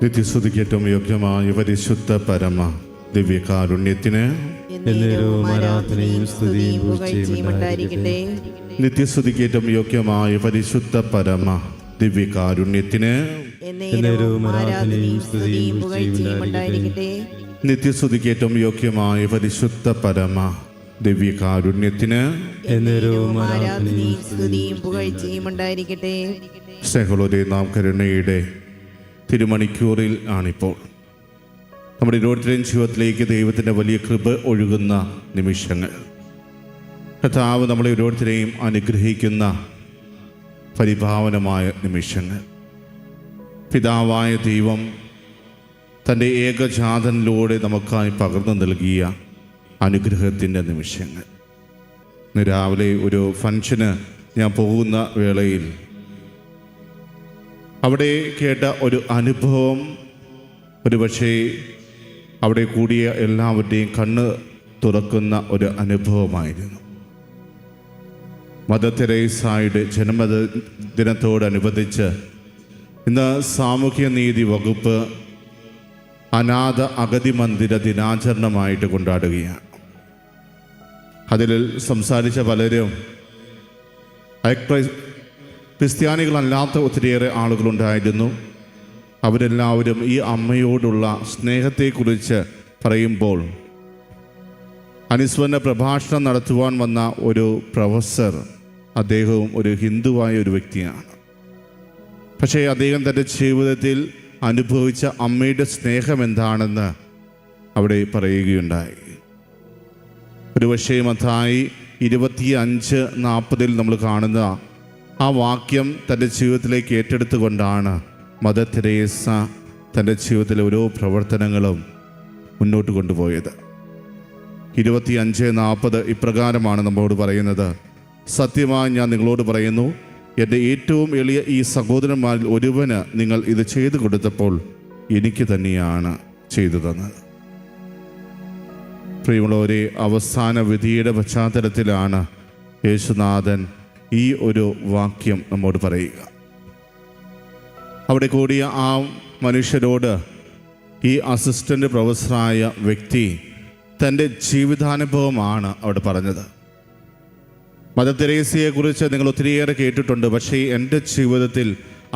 നിത്യസ്തുതിക്കേറ്റവും യോഗ്യമായ പരിശുദ്ധ പരമ ദിവ്യകാരുണ്യത്തിന് ആരാധനയും സ്തുതിയും പുകഴ്ചയും ഉണ്ടായിരിക്കട്ടെ. നിത്യസ്തുതിക്കേറ്റവും യോഗ്യമായ പരിശുദ്ധ പരമ ദിവ്യകാരുണ്യത്തിന് ആരാധനയും സ്തുതിയും പുകഴ്ചയും ഉണ്ടായിരിക്കട്ടെ. നിത്യസ്തുതിക്കേറ്റവും യോഗ്യമായ പരിശുദ്ധ പരമ ദിവ്യകാരുണ്യത്തിന് ആരാധനയും സ്തുതിയും പുകഴ്ചയും ഉണ്ടായിരിക്കട്ടെ. സ്നേഹമുള്ളവരെ, നാം കരുണയുടെ തിരുമണിക്കൂറിൽ ആണിപ്പോൾ. നമ്മുടെ ഓരോരുത്തരുടെയും ജീവിതത്തിലേക്ക് ദൈവത്തിൻ്റെ വലിയ കൃപ ഒഴുകുന്ന നിമിഷങ്ങൾ. കർത്താവ് നമ്മളെ ഓരോരുത്തരെയും അനുഗ്രഹിക്കുന്ന പരിഭാവനമായ നിമിഷങ്ങൾ. പിതാവായ ദൈവം തൻ്റെ ഏകജാതനിലൂടെ നമുക്കായി പകർന്നു നൽകിയ അനുഗ്രഹത്തിൻ്റെ നിമിഷങ്ങൾ. ഇന്ന് രാവിലെ ഒരു ഫംഗ്ഷന് ഞാൻ പോകുന്ന വേളയിൽ അവിടെ കേട്ട ഒരു അനുഭവം ഒരുപക്ഷേ അവിടെ കൂടിയ എല്ലാവരുടെയും കണ്ണ് തുറക്കുന്ന ഒരു അനുഭവമായിരുന്നു. മദർ തെരേസയുടെ ജന്മദിനത്തോടനുബന്ധിച്ച് ഇന്ന് സാമൂഹ്യനീതി വകുപ്പ് അനാഥ അഗതി മന്ദിര ദിനാചരണമായിട്ട് കൊണ്ടാടുകയാണ്. അതിൽ സംസാരിച്ച പലരും ക്രിസ്ത്യാനികളല്ലാത്ത ഒത്തിരിയേറെ ആളുകളുണ്ടായിരുന്നു. അവരെല്ലാവരും ഈ അമ്മയോടുള്ള സ്നേഹത്തെക്കുറിച്ച് പറയുമ്പോൾ അനുസ്മരണ പ്രഭാഷണം നടത്തുവാൻ വന്ന ഒരു പ്രൊഫസർ, അദ്ദേഹവും ഒരു ഹിന്ദുവായ ഒരു വ്യക്തിയാണ്. പക്ഷേ അദ്ദേഹം തൻ്റെ ജീവിതത്തിൽ അനുഭവിച്ച അമ്മയുടെ സ്നേഹം എന്താണെന്ന് അവിടെ പറയുകയുണ്ടായി. ഒരുപക്ഷേ മത്തായി 25:40 നമ്മൾ കാണുന്ന ആ വാക്യം തൻ്റെ ജീവിതത്തിലേക്ക് ഏറ്റെടുത്തുകൊണ്ടാണ് മദർ തെരേസ തൻ്റെ ജീവിതത്തിലെ ഓരോ പ്രവർത്തനങ്ങളും മുന്നോട്ട് കൊണ്ടുപോയത്. 25:40 ഇപ്രകാരമാണ് നമ്മളോട് പറയുന്നത്: സത്യമായി ഞാൻ നിങ്ങളോട് പറയുന്നു, എൻ്റെ ഏറ്റവും എളിയ ഈ സഹോദരന്മാരിൽ ഒരുവന് നിങ്ങൾ ഇത് ചെയ്തു കൊടുത്തപ്പോൾ എനിക്ക് തന്നെയാണ് ചെയ്തു തന്നത്. പ്രിയമുള്ളവരെ, അവസാന വിധിയുടെ പശ്ചാത്തലത്തിലാണ് യേശുനാഥൻ ഈ ഒരു വാക്യം നമ്മോട് പറയുക. അവിടെ കൂടിയ ആ മനുഷ്യരോട് ഈ അസിസ്റ്റൻ്റ് പ്രൊഫസറായ വ്യക്തി തൻ്റെ ജീവിതാനുഭവമാണ് അവിടെ പറഞ്ഞത്. മദർ തെരേസയെക്കുറിച്ച് നിങ്ങൾ ഒത്തിരിയേറെ കേട്ടിട്ടുണ്ട്. പക്ഷേ എൻ്റെ ജീവിതത്തിൽ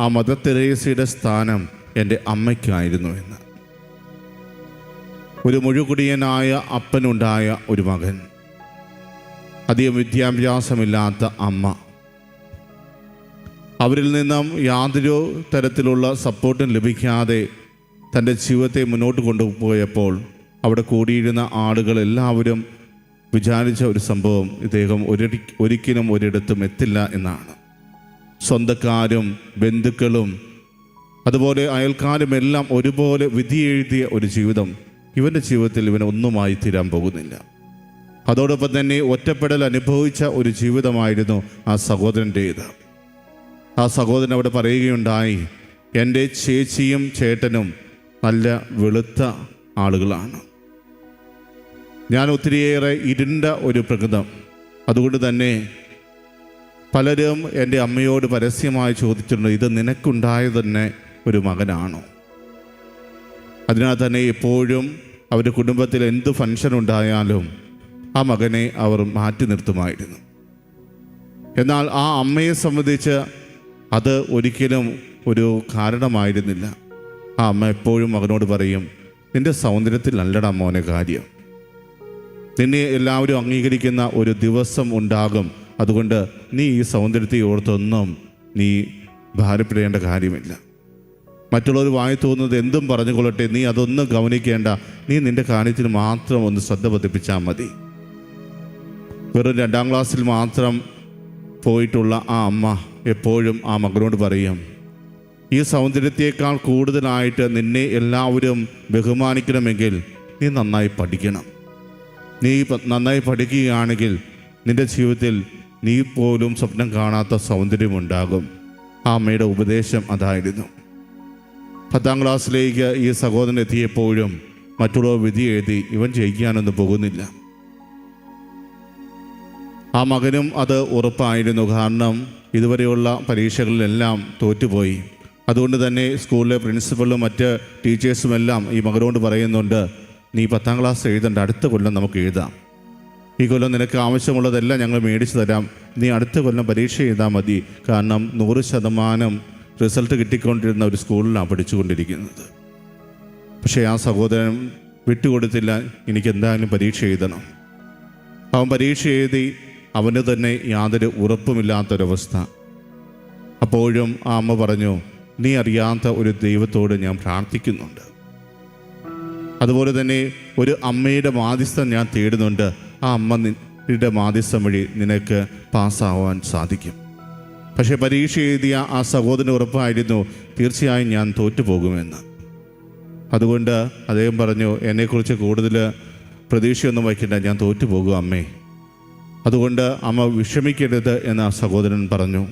ആ മദർ തെരേസയുടെ സ്ഥാനം എൻ്റെ അമ്മയ്ക്കായിരുന്നു എന്ന്. ഒരു മുഴുകുടിയനായ അപ്പനുണ്ടായ ഒരു മകൻ, അധികം വിദ്യാഭ്യാസമില്ലാത്ത അമ്മ, അവരിൽ നിന്നും യാതൊരു തരത്തിലുള്ള സപ്പോർട്ടും ലഭിക്കാതെ തൻ്റെ ജീവിതത്തെ മുന്നോട്ട് കൊണ്ടുപോയപ്പോൾ അവിടെ കൂടിയിരുന്ന ആളുകളെല്ലാവരും വിചാരിച്ച ഒരു സംഭവം, ഇദ്ദേഹം ഒരിക്കലും ഒരിടത്തും എത്തില്ല എന്നാണ്. സ്വന്തക്കാരും ബന്ധുക്കളും അതുപോലെ അയൽക്കാരുമെല്ലാം ഒരുപോലെ വിധി എഴുതിയ ഒരു ജീവിതം ഇവൻ്റെ ജീവിതത്തിൽ ഇവൻ ഒന്നുമായി തീരാൻ പോകുന്നില്ല. അതോടൊപ്പം തന്നെ ഒറ്റപ്പെടൽ അനുഭവിച്ച ഒരു ജീവിതമായിരുന്നു ആ സഹോദരൻ്റേത്. ആ സഹോദരൻ അവിടെ പറയുകയുണ്ടായി, എൻ്റെ ചേച്ചിയും ചേട്ടനും നല്ല വെളുത്ത ആളുകളാണ്. ഞാൻ ഒത്തിരിയേറെ ഇരുണ്ട ഒരു പ്രകൃതം. അതുകൊണ്ട് തന്നെ പലരും എൻ്റെ അമ്മയോട് പരസ്യമായി ചോദിച്ചിട്ടുണ്ട്, ഇത് നിനക്കുണ്ടായ തന്നെ ഒരു മകനാണോ? അതിനാൽ തന്നെ എപ്പോഴും അവരുടെ കുടുംബത്തിൽ എന്ത് ഫംഗ്ഷൻ ഉണ്ടായാലും ആ മകനെ അവർ മാറ്റി നിർത്തുമായിരുന്നു. എന്നാൽ ആ അമ്മയെ സംബന്ധിച്ച് അത് ഒരിക്കലും ഒരു കാരണമായിരുന്നില്ല. ആ അമ്മ എപ്പോഴും മകനോട് പറയും, നിൻ്റെ സൗന്ദര്യത്തിൽ നല്ലടാ മോനെ കാര്യം, നിന്നെ എല്ലാവരും അംഗീകരിക്കുന്ന ഒരു ദിവസം ഉണ്ടാകും. അതുകൊണ്ട് നീ ഈ സൗന്ദര്യത്തെ ഓർത്തൊന്നും നീ ഭാരപ്പെടേണ്ട കാര്യമില്ല. മറ്റുള്ളവർ വായി തോന്നുന്നത് എന്തും പറഞ്ഞുകൊള്ളട്ടെ, നീ അതൊന്നും ഗവനിക്കേണ്ട, നീ നിൻ്റെ കാര്യത്തിന് മാത്രം ഒന്ന് ശ്രദ്ധ പതിപ്പിച്ചാൽ മതി. വെറും 2ാം ക്ലാസ്സിൽ മാത്രം പോയിട്ടുള്ള ആ അമ്മ എപ്പോഴും ആ മകനോട് പറയും, ഈ സൗന്ദര്യത്തേക്കാൾ കൂടുതലായിട്ട് നിന്നെ എല്ലാവരും ബഹുമാനിക്കണമെങ്കിൽ നീ നന്നായി പഠിക്കണം. നീ നന്നായി പഠിക്കുകയാണെങ്കിൽ നിൻ്റെ ജീവിതത്തിൽ നീ പോലും സ്വപ്നം കാണാത്ത സൗന്ദര്യമുണ്ടാകും. ആ അമ്മയുടെ ഉപദേശം അതായിരുന്നു. 10ാം ക്ലാസ്സിലേക്ക് ഈ സഹോദരൻ എത്തിയപ്പോഴും മറ്റുള്ളവർ വിധി എഴുതി ഇവൻ ജയിക്കാനൊന്നും പോകുന്നില്ല. ആ മകനും അത് ഉറപ്പായിരുന്നു. കാരണം ഇതുവരെയുള്ള പരീക്ഷകളിലെല്ലാം തോറ്റുപോയി. അതുകൊണ്ട് തന്നെ സ്കൂളിലെ പ്രിൻസിപ്പളും മറ്റ് ടീച്ചേഴ്സും എല്ലാം ഈ മകനോട് പറയുന്നുണ്ട്, നീ 10ാം ക്ലാസ് എഴുതേണ്ട, അടുത്ത കൊല്ലം നമുക്ക് എഴുതാം. ഈ കൊല്ലം നിനക്ക് ആവശ്യമുള്ളതെല്ലാം ഞങ്ങൾ മേടിച്ചു തരാം, നീ അടുത്ത കൊല്ലം പരീക്ഷ എഴുതാൽ മതി. കാരണം 100% റിസൾട്ട് കിട്ടിക്കൊണ്ടിരുന്ന ഒരു സ്കൂളിലാണ് പഠിച്ചുകൊണ്ടിരിക്കുന്നത്. പക്ഷേ ആ സഹോദരൻ വിട്ടുകൊടുത്തില്ല, എനിക്ക് എന്തായാലും പരീക്ഷ എഴുതണം. അവൻ പരീക്ഷ എഴുതി, അവന് തന്നെ യാതൊരു ഉറപ്പുമില്ലാത്തൊരവസ്ഥ. അപ്പോഴും ആ അമ്മ പറഞ്ഞു, നീ അറിയാത്ത ഒരു ദൈവത്തോട് ഞാൻ പ്രാർത്ഥിക്കുന്നുണ്ട്. അതുപോലെ തന്നെ ഒരു അമ്മയുടെ മാധ്യസ്ഥം ഞാൻ തേടുന്നുണ്ട്. ആ അമ്മയുടെ മാധ്യസ്ഥം വഴി നിനക്ക് പാസ്സാവാൻ സാധിക്കും. പക്ഷേ പരീക്ഷ എഴുതിയ ആ സഹോദരന് ഉറപ്പായിരുന്നു, തീർച്ചയായും ഞാൻ തോറ്റുപോകുമെന്ന്. അതുകൊണ്ട് അദ്ദേഹം പറഞ്ഞു, എന്നെക്കുറിച്ച് കൂടുതൽ പ്രതീക്ഷയൊന്നും വയ്ക്കണ്ട, ഞാൻ തോറ്റുപോകും അമ്മേ. അതുകൊണ്ട് അമ്മ വിഷമിക്കരുത് എന്ന് ആ സഹോദരൻ പറഞ്ഞു.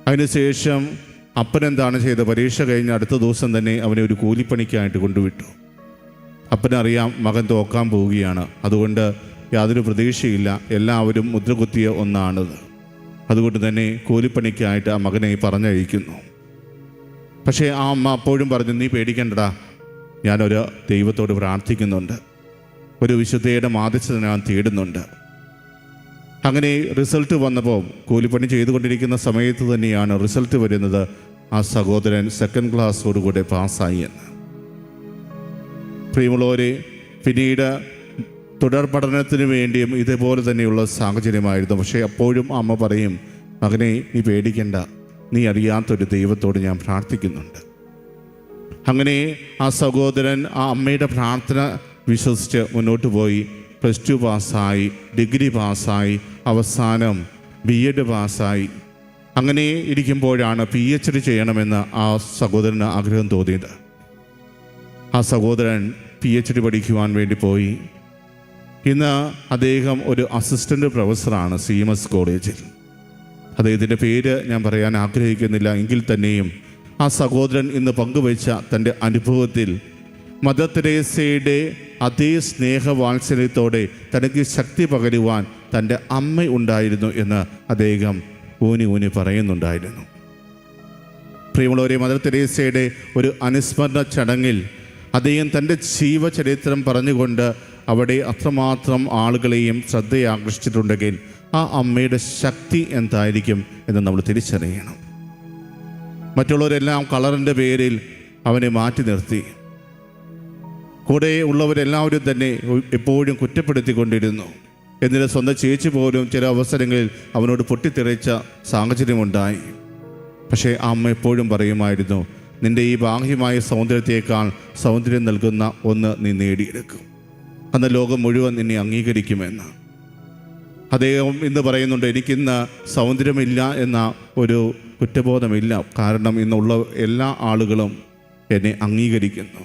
അതിനുശേഷം അപ്പനെന്താണ് ചെയ്തത്? പരീക്ഷ കഴിഞ്ഞ് അടുത്ത ദിവസം തന്നെ അവനെ ഒരു കൂലിപ്പണിക്കായിട്ട് കൊണ്ടുവിട്ടു. അപ്പനറിയാം മകൻ തോക്കാൻ പോവുകയാണ്. അതുകൊണ്ട് യാതൊരു പ്രതീക്ഷയില്ല, എല്ലാവരും മുദ്രകുത്തിയ ഒന്നാണത്. അതുകൊണ്ട് തന്നെ കൂലിപ്പണിക്കായിട്ട് ആ മകനെ പറഞ്ഞയക്കുന്നു. പക്ഷേ ആ അമ്മ അപ്പോഴും പറഞ്ഞു, നീ പേടിക്കണ്ടടാ, ഞാനൊരു ദൈവത്തോട് പ്രാർത്ഥിക്കുന്നുണ്ട്, ഒരു വിശുദ്ധയുടെ മാധ്യസ്ഥത ഞാൻ തേടുന്നുണ്ട്. അങ്ങനെ റിസൾട്ട് വന്നപ്പോൾ, കൂലിപ്പണി ചെയ്തുകൊണ്ടിരിക്കുന്ന സമയത്ത് തന്നെയാണ് റിസൾട്ട് വരുന്നത്. ആ സഹോദരൻ 2nd ക്ലാസ്സോടുകൂടെ പാസ്സായി എന്ന്. പ്രിയമുള്ളവരെ, പിന്നീട് തുടർ പഠനത്തിന് വേണ്ടിയും ഇതേപോലെ തന്നെയുള്ള സാഹചര്യമായിരുന്നു. പക്ഷേ അപ്പോഴും അമ്മ പറയും, മകനെ നീ പേടിക്കണ്ട, നീ അറിയാത്തൊരു ദൈവത്തോട് ഞാൻ പ്രാർത്ഥിക്കുന്നുണ്ട്. അങ്ങനെ ആ സഹോദരൻ ആ അമ്മയുടെ പ്രാർത്ഥന വിശ്വസിച്ച് മുന്നോട്ട് പോയി. +2 പാസ്സായി, ഡിഗ്രി പാസ്സായി, അവസാനം BEd പാസ്സായി. അങ്ങനെ ഇരിക്കുമ്പോഴാണ് PhD ചെയ്യണമെന്ന് ആ സഹോദരന് ആഗ്രഹം തോന്നിയത്. ആ സഹോദരൻ PhD പഠിക്കുവാൻ വേണ്ടി പോയി. ഇന്ന് അദ്ദേഹം ഒരു അസിസ്റ്റൻ്റ് പ്രൊഫസറാണ് CMS കോളേജിൽ. അദ്ദേഹത്തിൻ്റെ പേര് ഞാൻ പറയാൻ ആഗ്രഹിക്കുന്നില്ല. എങ്കിൽ തന്നെയും ആ സഹോദരൻ ഇന്ന് പങ്കുവച്ച തൻ്റെ അനുഭവത്തിൽ മദർ തെരേസയുടെ അതേ സ്നേഹവാത്സല്യത്തോടെ തനിക്ക് ശക്തി പകരുവാൻ തൻ്റെ അമ്മ ഉണ്ടായിരുന്നു എന്ന് അദ്ദേഹം ഊന്നി പറയുന്നുണ്ടായിരുന്നു. പ്രിയമുള്ളവരെ, മദർ തെരേസയുടെ ഒരു അനുസ്മരണ ചടങ്ങിൽ അദ്ദേഹം തൻ്റെ ജീവചരിത്രം പറഞ്ഞുകൊണ്ട് അവിടെ അത്രമാത്രം ആളുകളെയും ശ്രദ്ധയാകർഷിച്ചിട്ടുണ്ടെങ്കിൽ ആ അമ്മയുടെ ശക്തി എന്തായിരിക്കും എന്ന് നമ്മൾ തിരിച്ചറിയണം. മറ്റുള്ളവരെല്ലാം കളറിൻ്റെ പേരിൽ അവനെ മാറ്റി നിർത്തി. കൂടെ ഉള്ളവരെല്ലാവരും തന്നെ എപ്പോഴും കുറ്റപ്പെടുത്തിക്കൊണ്ടിരുന്നു. എന്നിട്ട് സ്വന്തം ചേച്ചി പോലും ചില അവസരങ്ങളിൽ അവനോട് പൊട്ടിത്തെറിച്ച സാഹചര്യമുണ്ടായി. പക്ഷേ ആ അമ്മ എപ്പോഴും പറയുമായിരുന്നു, നിൻ്റെ ഈ ബാഹ്യമായ സൗന്ദര്യത്തേക്കാൾ സൗന്ദര്യം നൽകുന്ന ഒന്ന് നീ നേടിയെടുക്കും, അന്ന് ലോകം മുഴുവൻ നിന്നെ അംഗീകരിക്കുമെന്ന്. അദ്ദേഹം ഇന്ന് പറയുന്നുണ്ട്, എനിക്കിന്ന് സൗന്ദര്യമില്ല എന്ന ഒരു കുറ്റബോധമില്ല. കാരണം ഇന്നുള്ള എല്ലാ ആളുകളും എന്നെ അംഗീകരിക്കുന്നു.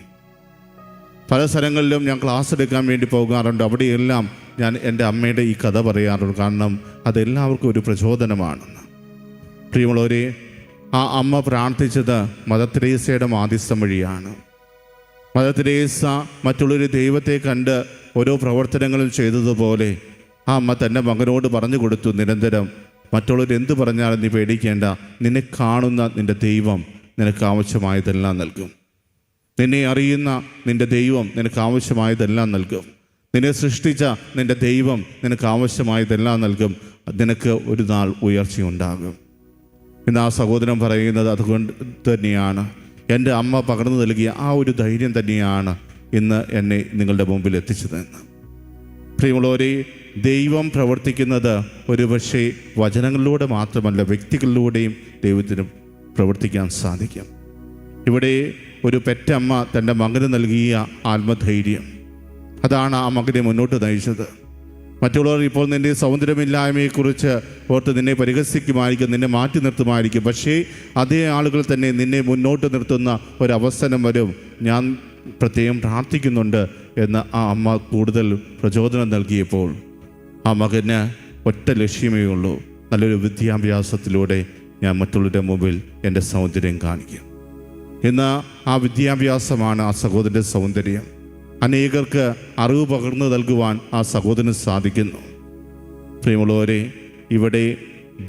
പല സ്ഥലങ്ങളിലും ഞാൻ ക്ലാസ് എടുക്കാൻ വേണ്ടി പോകാറുണ്ട്. അവിടെയെല്ലാം ഞാൻ എൻ്റെ അമ്മയുടെ ഈ കഥ പറയാറുണ്ട്. കാരണം അതെല്ലാവർക്കും ഒരു പ്രചോദനമാണെന്ന്. പ്രിയമുള്ളവരെ, ആ അമ്മ പ്രാർത്ഥിച്ചത് മദർ തെരേസയുടെ മാധ്യസ്ഥം വഴിയാണ്. മദർ തെരേസ മറ്റുള്ളൊരു ദൈവത്തെ കണ്ട് ഓരോ പ്രവർത്തനങ്ങളും ചെയ്തതുപോലെ ആ അമ്മ തൻ്റെ മകനോട് പറഞ്ഞു കൊടുത്തു, നിരന്തരം മറ്റുള്ളവർ എന്ത് പറഞ്ഞാലും നീ പേടിക്കേണ്ട, നിന്നെ കാണുന്ന നിൻ്റെ ദൈവം നിനക്ക് ആവശ്യമായതെല്ലാം നൽകും. നിന്നെ അറിയുന്ന നിൻ്റെ ദൈവം നിനക്ക് ആവശ്യമായതെല്ലാം നൽകും. നിന്നെ സൃഷ്ടിച്ച നിൻ്റെ ദൈവം നിനക്ക് ആവശ്യമായതെല്ലാം നൽകും. നിനക്ക് ഒരു നാൾ ഉയർച്ചയുണ്ടാകും. ഇന്ന് ആ സഹോദരൻ പറയുന്നത് അതുകൊണ്ട് തന്നെയാണ്. എൻ്റെ അമ്മ പകർന്നു നൽകിയ ആ ഒരു ധൈര്യം തന്നെയാണ് ഇന്ന് എന്നെ നിങ്ങളുടെ മുമ്പിൽ എത്തിച്ചതെന്ന്. പ്രിയമുള്ളവരെ, ദൈവം പ്രവർത്തിക്കുന്നത് ഒരുപക്ഷെ വചനങ്ങളിലൂടെ മാത്രമല്ല, വ്യക്തികളിലൂടെയും ദൈവത്തിന് പ്രവർത്തിക്കാൻ സാധിക്കും. ഇവിടെ ഒരു പെറ്റമ്മ തൻ്റെ മകന് നൽകിയ ആത്മധൈര്യം, അതാണ് ആ മകനെ മുന്നോട്ട് നയിച്ചത്. മറ്റുള്ളവർ ഇപ്പോൾ നിൻ്റെ സൗന്ദര്യമില്ലായ്മയെക്കുറിച്ച് ഓർത്ത് നിന്നെ പരിഹസിക്കുമായിരിക്കും, നിന്നെ മാറ്റി നിർത്തുമായിരിക്കും. പക്ഷേ അതേ ആളുകൾ തന്നെ നിന്നെ മുന്നോട്ട് നിർത്തുന്ന ഒരവസരം വരും. ഞാൻ പ്രത്യേകം പ്രാർത്ഥിക്കുന്നുണ്ട് എന്ന് ആ അമ്മ കൂടുതൽ പ്രചോദനം നൽകിയപ്പോൾ ആ മകന് ഒറ്റ ലക്ഷ്യമേ ഉള്ളൂ, നല്ലൊരു വിദ്യാഭ്യാസത്തിലൂടെ ഞാൻ മറ്റുള്ളവരുടെ മുമ്പിൽ എൻ്റെ സൗന്ദര്യം കാണിക്കും. ഇന്ന് ആ വിദ്യാഭ്യാസമാണ് ആ സഹോദരൻ്റെ സൗന്ദര്യം. അനേകർക്ക് അറിവ് പകർന്നു നൽകുവാൻ ആ സഹോദരന് സാധിക്കുന്നു. പ്രിയമുള്ളവരെ, ഇവിടെ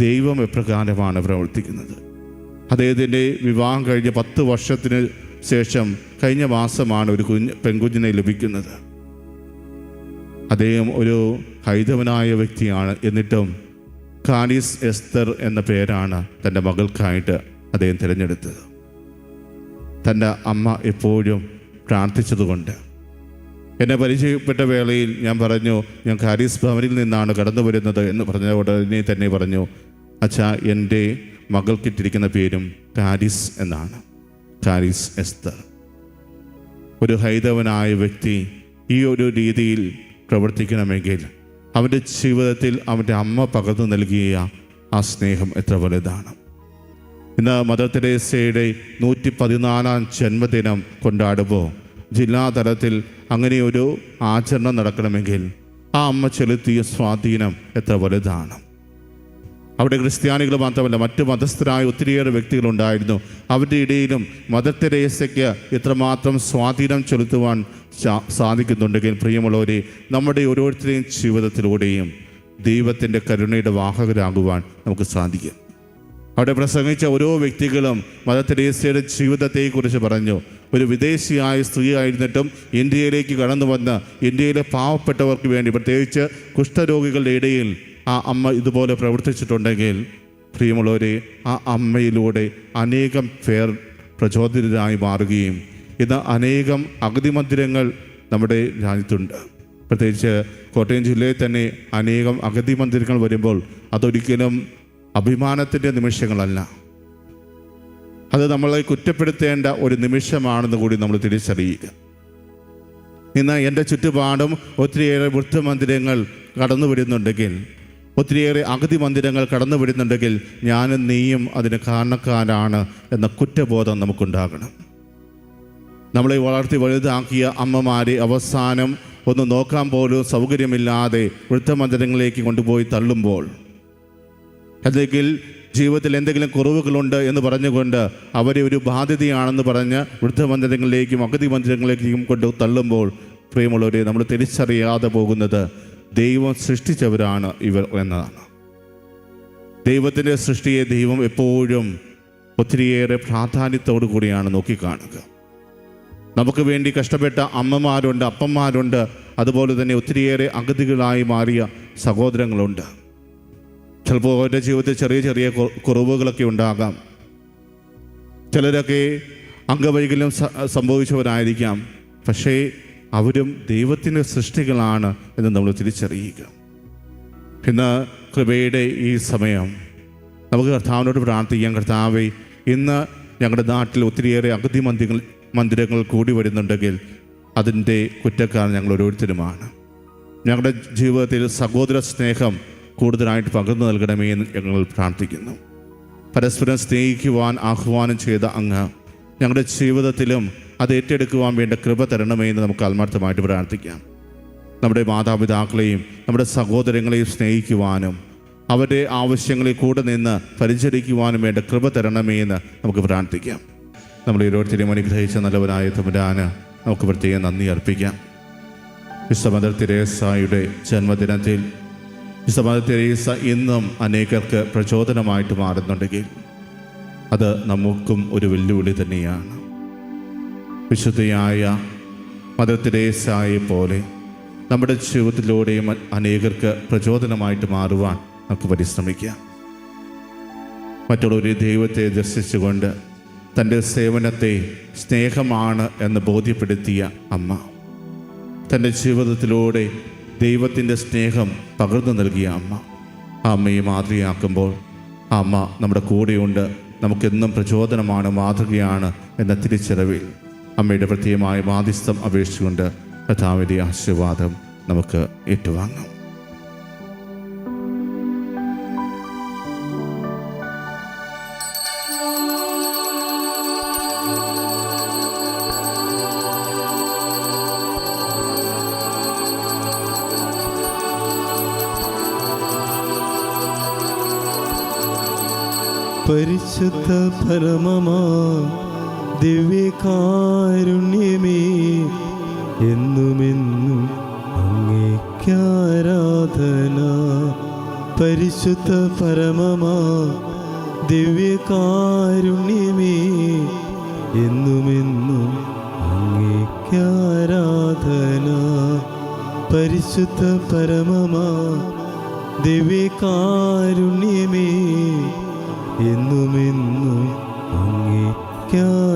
ദൈവം എപ്രകാരമാണ് പ്രവർത്തിക്കുന്നത്? അദ്ദേഹത്തിൻ്റെ വിവാഹം കഴിഞ്ഞ് 10 വർഷത്തിന് ശേഷം കഴിഞ്ഞ മാസമാണ് ഒരു പെൺകുഞ്ഞിനെ ലഭിക്കുന്നത്. അദ്ദേഹം ഒരു ഹൈന്ദവനായ വ്യക്തിയാണ്. എന്നിട്ടും കാലിസ് എസ്തർ എന്ന പേരാണ് തൻ്റെ മകൾക്കായിട്ട് അദ്ദേഹം തിരഞ്ഞെടുത്തത്. തൻ്റെ അമ്മ എപ്പോഴും പ്രാർത്ഥിച്ചതുകൊണ്ട്. എന്നെ പരിചയപ്പെട്ട വേളയിൽ ഞാൻ പറഞ്ഞു, ഞാൻ കാരിസ് ഭവനിൽ നിന്നാണ് കടന്നു വരുന്നത് എന്ന് പറഞ്ഞ ഉടനെ തന്നെ പറഞ്ഞു, അച്ഛാ, എൻ്റെ മകൾക്കിട്ടിരിക്കുന്ന പേരും കാരിസ് എന്നാണ്, കാരിസ് എസ്തർ. ഒരു ഹൈന്ദവനായ വ്യക്തി ഈ ഒരു രീതിയിൽ പ്രവർത്തിക്കണമെങ്കിൽ അവൻ്റെ ജീവിതത്തിൽ അവൻ്റെ അമ്മ പകർന്നു നൽകിയ ആ സ്നേഹം എത്ര വലുതാണ്. ഇന്ന് മദർ തെരേസയുടെ 114-ാം ജന്മദിനം കൊണ്ടാടുമ്പോൾ ജില്ലാതലത്തിൽ അങ്ങനെയൊരു ആചരണം നടക്കണമെങ്കിൽ ആ അമ്മ ചെലുത്തിയ സ്വാധീനം എത്ര വലുതാണ്. അവിടെ ക്രിസ്ത്യാനികൾ മാത്രമല്ല, മറ്റു മതസ്ഥരായ ഒത്തിരിയേറെ വ്യക്തികളുണ്ടായിരുന്നു. അവരുടെ ഇടയിലും മദർ തെരേസയ്ക്ക് ഇത്രമാത്രം സ്വാധീനം ചെലുത്തുവാൻ സാധിക്കുന്നുണ്ടെങ്കിൽ പ്രിയമുള്ളവരെ, നമ്മുടെ ഓരോരുത്തരുടെയും ജീവിതത്തിലൂടെയും ദൈവത്തിൻ്റെ കരുണയുടെ വാഹകരാകുവാൻ നമുക്ക് സാധിക്കും. അവിടെ പ്രസംഗിച്ച ഓരോ വ്യക്തികളും മദർ തെരേസയുടെ ജീവിതത്തെക്കുറിച്ച് പറഞ്ഞു. ഒരു വിദേശിയായ സ്ത്രീ ആയിരുന്നിട്ടും ഇന്ത്യയിലേക്ക് കടന്നു വന്ന് ഇന്ത്യയിലെ പാവപ്പെട്ടവർക്ക് വേണ്ടി, പ്രത്യേകിച്ച് കുഷ്ഠരോഗികളുടെ ഇടയിൽ ആ അമ്മ ഇതുപോലെ പ്രവർത്തിച്ചിട്ടുണ്ടെങ്കിൽ പ്രിയമുള്ളവരെ, ആ അമ്മയിലൂടെ അനേകം പേർ പ്രചോദിതരായി മാറുകയും ഇന്ന് അനേകം അഗതി മന്ദിരങ്ങൾ നമ്മുടെ രാജ്യത്തുണ്ട്. പ്രത്യേകിച്ച് കോട്ടയം ജില്ലയിൽ തന്നെ അനേകം അഗതി മന്ദിരങ്ങൾ വരുമ്പോൾ അതൊരിക്കലും അഭിമാനത്തിൻ്റെ നിമിഷങ്ങളല്ല, അത് നമ്മളെ കുറ്റപ്പെടുത്തേണ്ട ഒരു നിമിഷമാണെന്ന് കൂടി നമ്മൾ തിരിച്ചറിയുക. ഇന്ന് എൻ്റെ ചുറ്റുപാടും ഒത്തിരിയേറെ വൃദ്ധമന്ദിരങ്ങൾ കടന്നു വരുന്നുണ്ടെങ്കിൽ, ഒത്തിരിയേറെ അഗതി മന്ദിരങ്ങൾ കടന്നു വരുന്നുണ്ടെങ്കിൽ ഞാനും നീയും അതിന് കാരണക്കാരാണ് എന്ന കുറ്റബോധം നമുക്കുണ്ടാകണം. നമ്മളെ വളർത്തി വലുതാക്കിയ അമ്മമാരെ അവസാനം ഒന്ന് നോക്കാൻ പോലും സൗകര്യമില്ലാതെ വൃദ്ധമന്ദിരങ്ങളിലേക്ക് കൊണ്ടുപോയി തള്ളുമ്പോൾ, അല്ലെങ്കിൽ ജീവിതത്തിൽ എന്തെങ്കിലും കുറവുകളുണ്ട് എന്ന് പറഞ്ഞുകൊണ്ട് അവരെ ഒരു ബാധ്യതയാണെന്ന് പറഞ്ഞ് വൃദ്ധമന്ദിരങ്ങളിലേക്കും അഗതി മന്ദിരങ്ങളിലേക്കും കൊണ്ട് തള്ളുമ്പോൾ പ്രിയമുള്ളവരെ, നമ്മൾ തിരിച്ചറിയാതെ പോകുന്നത് ദൈവം സൃഷ്ടിച്ചവരാണ് ഇവർ എന്നതാണ്. ദൈവത്തിൻ്റെ സൃഷ്ടിയെ ദൈവം എപ്പോഴും ഒത്തിരിയേറെ പ്രാധാന്യത്തോടു കൂടിയാണ് നോക്കിക്കാണുക. നമുക്ക് വേണ്ടി കഷ്ടപ്പെട്ട അമ്മമാരുണ്ട്, അപ്പന്മാരുണ്ട്, അതുപോലെ തന്നെ ഒത്തിരിയേറെ അഗതികളായി മാറിയ സഹോദരങ്ങളുണ്ട്. ചിലപ്പോൾ അവരുടെ ജീവിതത്തിൽ ചെറിയ ചെറിയ കുറവുകളൊക്കെ ഉണ്ടാകാം. ചിലരൊക്കെ അംഗവൈകല്യം സംഭവിച്ചവരായിരിക്കാം. പക്ഷേ അവരും ദൈവത്തിൻ്റെ സൃഷ്ടികളാണ് എന്ന് നമ്മൾ തിരിച്ചറിയുക. ഇന്ന് കൃപയുടെ ഈ സമയം നമുക്ക് കർത്താവിനോട് പ്രാർത്ഥിക്കാം. കർത്താവേ, ഇന്ന് ഞങ്ങളുടെ നാട്ടിൽ ഒത്തിരിയേറെ അഗതി മന്ദിരങ്ങൾ കൂടി വരുന്നുണ്ടെങ്കിൽ അതിൻ്റെ കുറ്റക്കാർ ഞങ്ങൾ ഓരോരുത്തരുമാണ്. ഞങ്ങളുടെ ജീവിതത്തിൽ സഹോദര സ്നേഹം കൂടുതലായിട്ട് പകർന്നു നൽകണമേ എന്ന് ഞങ്ങൾ പ്രാർത്ഥിക്കുന്നു. പരസ്പരം സ്നേഹിക്കുവാൻ ആഹ്വാനം ചെയ്ത അങ്ങ് ഞങ്ങളുടെ ജീവിതത്തിലും അത് ഏറ്റെടുക്കുവാൻ വേണ്ട കൃപ തരണമേ എന്ന് നമുക്ക് ആത്മാർത്ഥമായിട്ട് പ്രാർത്ഥിക്കാം. നമ്മുടെ മാതാപിതാക്കളെയും നമ്മുടെ സഹോദരങ്ങളെയും സ്നേഹിക്കുവാനും അവരുടെ ആവശ്യങ്ങളിൽ കൂടെ നിന്ന് പരിചരിക്കുവാനും വേണ്ട കൃപ തരണമേ എന്ന് നമുക്ക് പ്രാർത്ഥിക്കാം. നമ്മൾ ഓരോരുത്തരെയും അനുഗ്രഹിച്ച നല്ലവനായ തമ്പുരാന് നമുക്ക് പ്രത്യേകം നന്ദി അർപ്പിക്കാം. വിശുദ്ധ മദർ തെരേസയുടെ ജന്മദിനത്തിൽ വിശുദ്ധ മദർ തെരേസ ഇന്നും അനേകർക്ക് പ്രചോദനമായിട്ട് മാറുന്നുണ്ടെങ്കിൽ അത് നമുക്കും ഒരു വെല്ലുവിളി തന്നെയാണ്. വിശുദ്ധയായ മദർ തെരേസയെ പോലെ നമ്മുടെ ജീവിതത്തിലൂടെയും അനേകർക്ക് പ്രചോദനമായിട്ട് മാറുവാൻ നമുക്ക് പരിശ്രമിക്കാം. മറ്റുള്ളവരെ ദൈവത്തെ ദർശിച്ചുകൊണ്ട് തൻ്റെ സേവനത്തെ സ്നേഹമാണ് എന്ന് ബോധ്യപ്പെടുത്തിയ അമ്മ തൻ്റെ ജീവിതത്തിലൂടെ ദൈവത്തിൻ്റെ സ്നേഹം പകർന്നു നൽകിയ അമ്മ, ആ അമ്മയെ മാതൃകയാക്കുമ്പോൾ ആ അമ്മ നമ്മുടെ കൂടെയുണ്ട്, നമുക്കെന്നും പ്രചോദനമാണ്, മാതൃകയാണ് എന്ന തിരിച്ചറിവിൽ അമ്മയുടെ പ്രത്യേകമായ മാധ്യസ്ഥം അപേക്ഷിച്ചുകൊണ്ട് കർത്താവിൻ്റെ ആശീർവാദം നമുക്ക് ഏറ്റുവാങ്ങാം. പരിശുദ്ധ പരമമാ ദിവ്യകാരുണ്യമേ, എന്നുമെന്നും അങ്ങേക്കാരാധന. പരിശുദ്ധ പരമമാ ദിവ്യകാരുണ്യമേ എന്നുമെന്നും അങ്ങേക്കാരാധന. പരിശുദ്ധ പരമമാ ദിവ്യകാരുണ്യമേ എന്നുമെന്നും അങ്ങേക്കാരാധന.